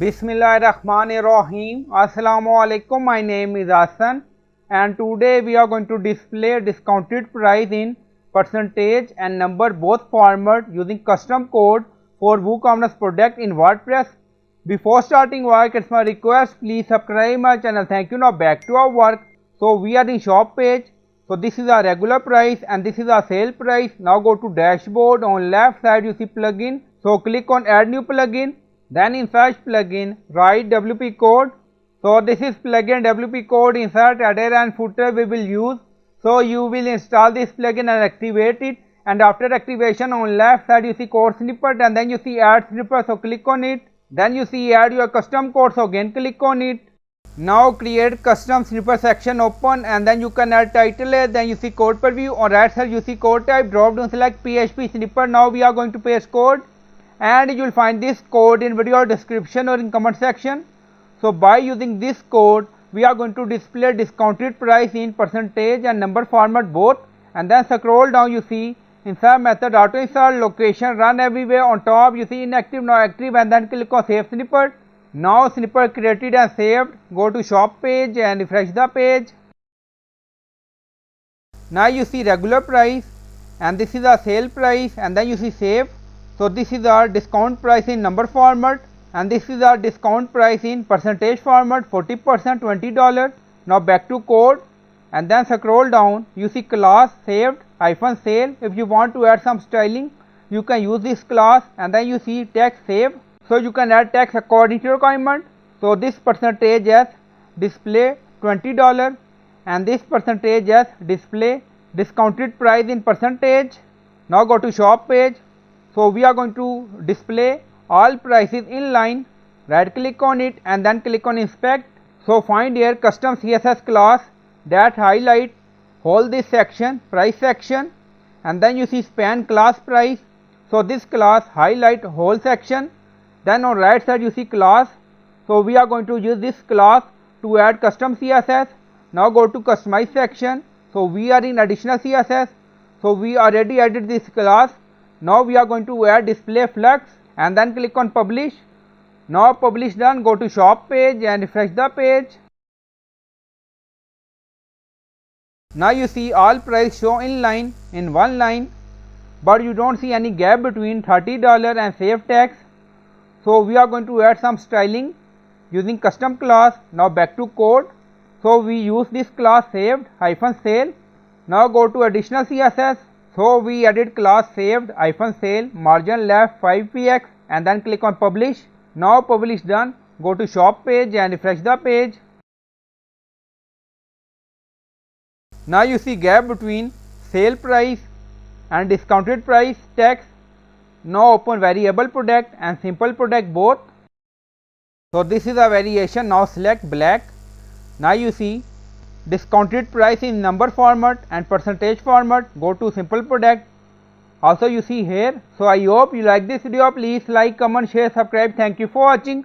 Bismillahirrahmanirrahim. Assalamu alaikum. My name is Hassan and today we are going to display discounted price in percentage and number both format using custom code for WooCommerce product in WordPress. Before starting work, it's my request, please subscribe my channel. Thank you. Now back to our work. So we are in shop page. So this is our regular price and this is our sale price. Now go to dashboard. On left side you see plugin. So click on add new plugin. Then insert plugin, write WP code. So this is plugin WP code, insert header and footer we will use. So you will install this plugin and activate it, and after activation on left side you see code snippet and then you see add snippet, so click on it. Then you see add your custom code, so again click on it. Now create custom snippet section, open, and then you can add title, then you see code preview. On right side you see code type, drop down select PHP snippet. Now we are going to paste code, and you will find this code in video description or in comment section. So by using this code we are going to display discounted price in percentage and number format both, and then scroll down you see insert method, auto insert, location, run everywhere. On top you see inactive, now active, and then click on save snippet. Now snippet created and saved. Go to shop page and refresh the page. Now you see regular price and this is our sale price, and then you see save. So this is our discount price in number format and this is our discount price in percentage format, 40%, $20. Now back to code and then scroll down, you see class saved -sale. If you want to add some styling you can use this class, and then you see text saved. So you can add text according to your requirement. So this percentage as display $20 and this percentage as display discounted price in percentage. Now go to shop page. So we are going to display all prices in line. Right click on it and then click on inspect. So find here custom CSS class that highlight whole this section, price section, and then you see span class price. So this class highlight whole section. Then on right side you see class. So we are going to use this class to add custom CSS. Now go to customize section. So we are in additional CSS. So we already added this class. Now we are going to add display flux and then click on publish. Now publish done, go to shop page and refresh the page. Now you see all price show in line in one line, but you don't see any gap between $30 and save tax. So we are going to add some styling using custom class. Now back to code. So we use this class saved -sale. Now go to additional CSS. So we added class saved -sale, margin left 5px, and then click on publish. Now publish done, go to shop page and refresh the page. Now you see gap between sale price and discounted price text. Now open variable product and simple product both. So this is a variation. Now select black. Now you see discounted price in number format and percentage format. Go to simple product. Also you see here. So I hope you like this video. Please like, comment, share, subscribe. Thank you for watching.